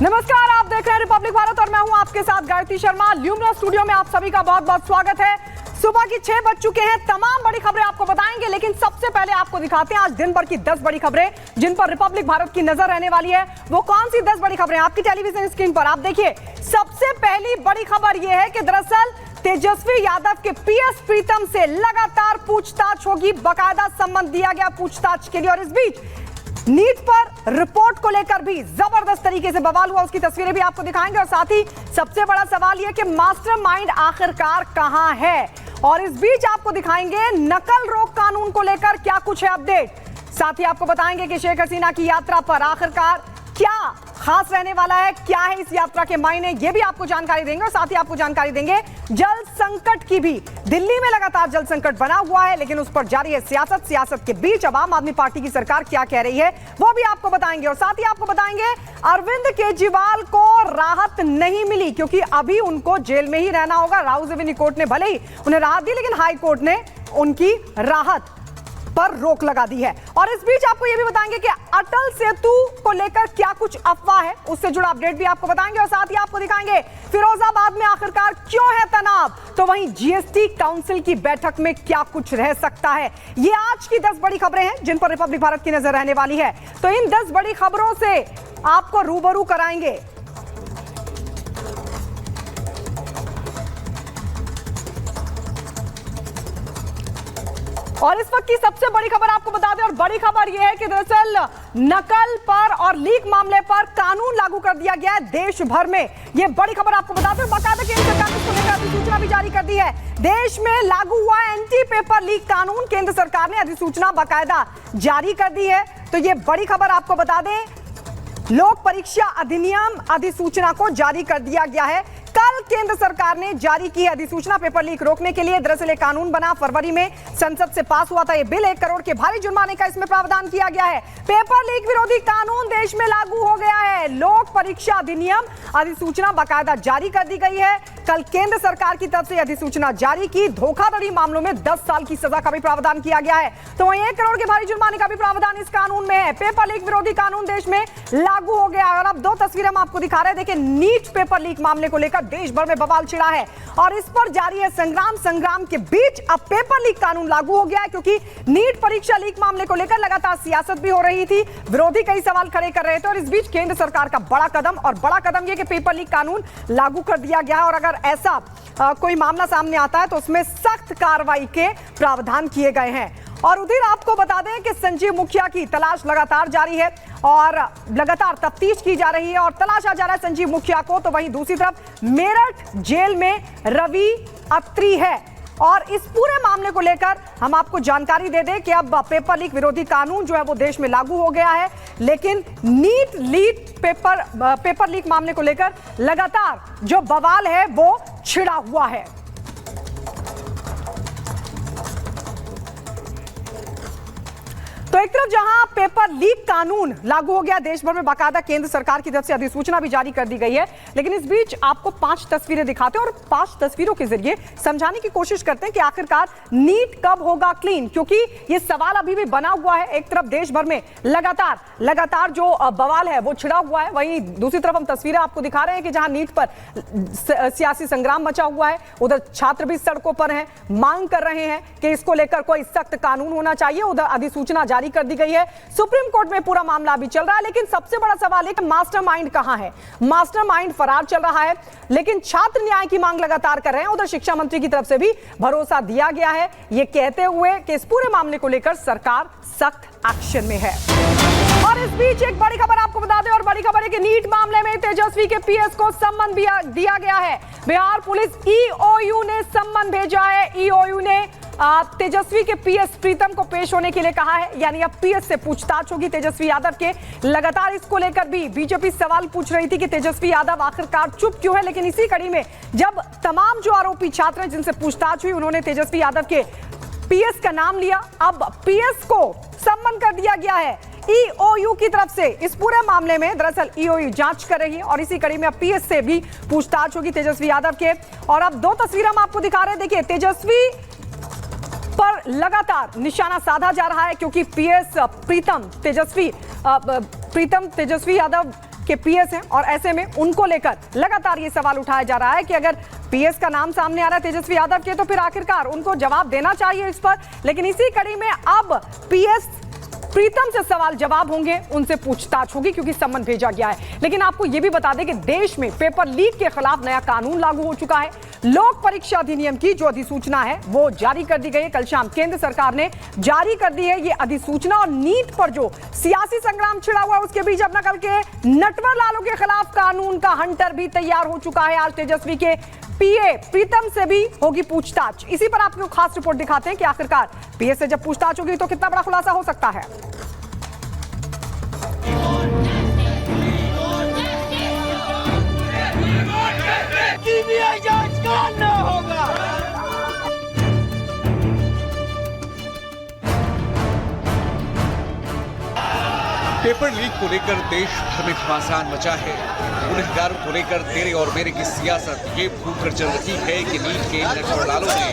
नमस्कार, आप देख रहे हैं रिपब्लिक भारत और मैं हूं आपके साथ गायत्री शर्मा। ल्यूमिनस स्टूडियो में आप सभी का बहुत बहुत स्वागत है। सुबह की 6 बज चुके हैं। तमाम बड़ी खबरें आपको बताएंगे, लेकिन सबसे पहले आपको दिखाते हैं आज दिन भर की 10 बड़ी खबरें जिन पर रिपब्लिक भारत की नजर रहने वाली है। वो कौन सी 10 बड़ी खबरें आपकी टेलीविजन स्क्रीन पर आप देखिए। सबसे पहली बड़ी खबर यह है कि दरअसल तेजस्वी यादव के पीएस प्रीतम से लगातार पूछताछ होगी। बाकायदा संबंध दिया गया पूछताछ के लिए। और इस बीच नीट पर रिपोर्ट को लेकर भी जबरदस्त तरीके से बवाल हुआ, उसकी तस्वीरें भी आपको दिखाएंगे। और साथ ही सबसे बड़ा सवाल यह कि मास्टरमाइंड आखिरकार कहां है। और इस बीच आपको दिखाएंगे नकल रोक कानून को लेकर क्या कुछ है अपडेट। साथ ही आपको बताएंगे कि शेख हसीना की यात्रा पर आखिरकार क्या खास रहने वाला है, क्या है इस यात्रा के मायने, ये भी आपको जानकारी देंगे। और साथ ही आपको जानकारी देंगे जल संकट की भी। दिल्ली में लगातार जल संकट बना हुआ है, लेकिन उस पर जारी है सियासत के बीच अब आम आदमी पार्टी की सरकार क्या कह रही है वो भी आपको बताएंगे। और साथ ही आपको बताएंगे अरविंद केजरीवाल को राहत नहीं मिली, क्योंकि अभी उनको जेल में ही रहना होगा। राउज एवेन्यू कोर्ट ने भले ही उन्हें राहत दी, लेकिन हाई कोर्ट ने उनकी राहत पर रोक लगा दी है। और इस बीच आपको यह भी बताएंगे कि अटल सेतु को लेकर क्या कुछ अफवाह है, उससे जुड़ा अपडेट भी आपको बताएंगे। और साथ ही आपको दिखाएंगे फिरोजाबाद में आखिरकार क्यों है तनाव, तो वहीं जीएसटी काउंसिल की बैठक में क्या कुछ रह सकता है। ये आज की 10 बड़ी खबरें हैं जिन पर रिपब्लिक भारत की नजर रहने वाली है। तो इन 10 बड़ी खबरों से आपको रूबरू कराएंगे। और इस वक्त की सबसे बड़ी खबर आपको बता दें, और बड़ी खबर यह है कि दरअसल नकल पर और लीक मामले पर कानून लागू कर दिया गया है देश भर में। यह बड़ी खबर आपको बता दें। बाकायदा केंद्र सरकार ने इसको लेकर अधिसूचना भी जारी कर दी है। देश में लागू हुआ एंटी पेपर लीक कानून, केंद्र सरकार ने अधिसूचना बाकायदा जारी कर दी है। तो यह बड़ी खबर आपको बता दें, लोक परीक्षा अधिनियम अधिसूचना को जारी कर दिया गया है। कल केंद्र सरकार ने जारी की अधिसूचना पेपर लीक रोकने के लिए। दरअसल एक कानून बना, फरवरी में संसद से पास हुआ था यह बिल। 1 करोड़ के भारी जुर्माने का इसमें प्रावधान किया गया है। पेपर लीक विरोधी कानून देश में लागू हो गया है। लोक परीक्षा अधिनियम अधिसूचना बाकायदा जारी कर दी गई है। कल केंद्र सरकार की तरफ से अधिसूचना जारी की। धोखाधड़ी मामलों में 10 साल की सजा का भी प्रावधान किया गया है। तो वहीं 1 करोड़ के भारी जुर्माने का भी प्रावधान इस कानून में है। पेपर लीक विरोधी कानून देश में लागू हो गया है। और अब 2 तस्वीरें हम आपको दिखा रहे हैं। देखिए, नीट पेपर लीक मामले को लेकर देश भर में बवाल छिड़ा है और इस पर जारी है संग्राम के बीच अब पेपर लीक कानून लागू हो गया है, क्योंकि नीट परीक्षा लीक मामले को लेकर लगातार सियासत भी हो रही थी। विरोधी कई सवाल खड़े कर रहे थे और इस बीच केंद्र सरकार का बड़ा कदम यह कि पेपर लीक कानून लागू कर दिया गया है। और अगर ऐसा कोई मामला सामने आता है तो उसमें सख्त कार्रवाई के प्रावधान किए गए हैं। और उधर आपको बता दें कि संजीव मुखिया की तलाश लगातार जारी है और लगातार तफ्तीश की जा रही है और तलाशा जा रहा है संजीव मुखिया को। तो वहीं दूसरी तरफ मेरठ जेल में रवि अत्री है। और इस पूरे मामले को लेकर हम आपको जानकारी दे दें कि अब पेपर लीक विरोधी कानून जो है वो देश में लागू हो गया है, लेकिन नीट पेपर लीक मामले को लेकर लगातार जो बवाल है वो छिड़ा हुआ है। तो एक तरफ जहां पेपर लीक कानून लागू हो गया देश भर में, बाकायदा केंद्र सरकार की तरफ से अधिसूचना भी जारी कर दी गई है, लेकिन इस बीच आपको 5 तस्वीरें दिखाते हैं और 5 तस्वीरों के जरिए समझाने की कोशिश करते हैं कि आखिरकार नीट कब होगा क्लीन, क्योंकि यह सवाल अभी भी बना हुआ है। एक तरफ देश भर में लगातार जो बवाल है वो छिड़ा हुआ है, वहीं दूसरी तरफ हम तस्वीरें आपको दिखा रहे हैं कि जहां नीट पर सियासी संग्राम मचा हुआ है, उधर छात्र भी सड़कों पर हैं, मांग कर रहे हैं कि इसको लेकर कोई सख्त कानून होना चाहिए। उधर अधिसूचना जारी कर दी गई है। सुप्रीम कोर्ट में पूरा मामला अभी चल रहा है, लेकिन सबसे बड़ा सवाल है कि मास्टरमाइंड कहां है। मास्टरमाइंड फरार चल रहा है, लेकिन छात्र न्याय की मांग लगातार कर रहे हैं। उधर शिक्षा मंत्री की तरफ से भी भरोसा दिया गया है, यह कहते हुए कि इस पूरे मामले को लेकर सरकार सख्त एक्शन में है। और इस बीच एक बड़ी खबर आपको बता दें, और बड़ी खबर है कि नीट मामले में तेजस्वी के पीएस को सम्मन दिया गया है। बिहार पुलिस ईओयू ने सम्मन भेजा है। ईओयू ने तेजस्वी के पीएस प्रीतम को पेश होने के लिए कहा है, यानी अब पीएस से पूछताछ होगी तेजस्वी यादव के। लगातार इसको लेकर भी बीजेपी सवाल पूछ रही थी कि तेजस्वी यादव आखिरकार चुप क्यों है, लेकिन इसी कड़ी में जब तमाम जो आरोपी छात्र हैं जिनसे पूछताछ हुई उन्होंने तेजस्वी यादव के पीएस का नाम लिया। अब पीएस को सम्मन कर दिया गया है ईओयू की तरफ से। इस पूरे मामले में दरअसल ईओयू जांच कर रही है और इसी कड़ी में अब पीएस से भी पूछताछ होगी तेजस्वी यादव के। और अब 2 तस्वीरें हम आपको दिखा रहे हैं। देखिए, तेजस्वी पर लगातार निशाना साधा जा रहा है, क्योंकि पीएस प्रीतम तेजस्वी यादव कि पीएस हैं और ऐसे में उनको लेकर लगातार ये सवाल उठाया जा रहा है कि अगर पीएस का नाम सामने आ रहा है तेजस्वी यादव के, तो फिर आखिरकार उनको जवाब देना चाहिए इस पर। लेकिन इसी कड़ी में अब पीएस प्रीतम से सवाल जवाब होंगे, उनसे पूछताछ होगी क्योंकि सम्मन भेजा गया है। लेकिन आपको यह भी बता दें कि देश में पेपर लीक के खिलाफ नया कानून लागू हो चुका है। लोक परीक्षा अधिनियम की जो अधिसूचना है वो जारी कर दी गई है। कल शाम केंद्र सरकार ने जारी कर दी है ये अधिसूचना। और नीट पर जो सियासी संग्राम छिड़ा हुआ है उसके बीच अब नकल के नटवर लालों के खिलाफ कानून का हंटर भी तैयार हो चुका है। आज तेजस्वी के पीए प्रीतम से भी होगी पूछताछ। इसी पर आपको खास रिपोर्ट दिखाते हैं कि आखिरकार पीए से जब पूछताछ होगी तो कितना बड़ा खुलासा हो सकता है। सीबीआई जांच करना होगा। पेपर लीक को लेकर देश भर में घमासान मचा है। गुनहगारों को लेकर तेरे और मेरे की सियासत ये भूलकर चल रही है कि नीट के नटवरलालों ने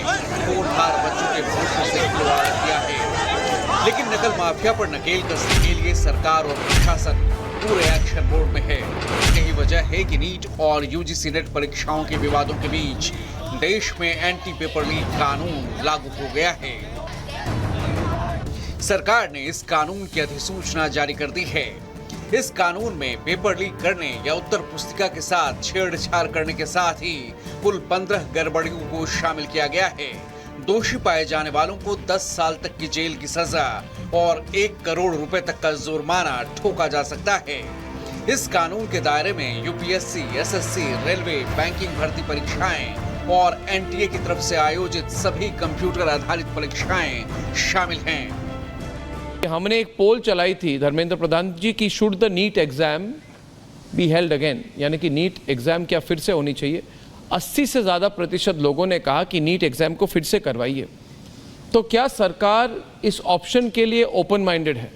होनहार बच्चों के भरोसे से खिलवाड़ किया है। लेकिन नकल माफिया पर नकेल कसने के लिए सरकार और प्रशासन पूरे एक्शन मोड में है। यही वजह है कि नीट और यूजीसी नेट परीक्षाओं के विवादों के बीच देश में एंटी पेपर लीक कानून लागू हो गया है। सरकार ने इस कानून की अधिसूचना जारी कर दी है। इस कानून में पेपर लीक करने या उत्तर पुस्तिका के साथ छेड़छाड़ करने के साथ ही कुल 15 गड़बड़ियों को शामिल किया गया है। दोषी पाए जाने वालों को 10 साल तक की जेल की सजा और 1 करोड़ रुपए तक का जुर्माना ठोका जा सकता है। इस कानून के दायरे में यूपीएससी, एसएससी, रेलवे, बैंकिंग भर्ती परीक्षाएं और एनटीए की तरफ से आयोजित सभी कंप्यूटर आधारित परीक्षाएं शामिल हैं। हमने एक पोल चलाई थी धर्मेंद्र प्रधान जी की, should the NEET exam be held again, यानी कि नीट एग्जाम क्या फिर से होनी चाहिए। 80 से ज़्यादा प्रतिशत लोगों ने कहा कि नीट एग्जाम को फिर से करवाइए। तो क्या सरकार इस ऑप्शन के लिए ओपन माइंडेड है?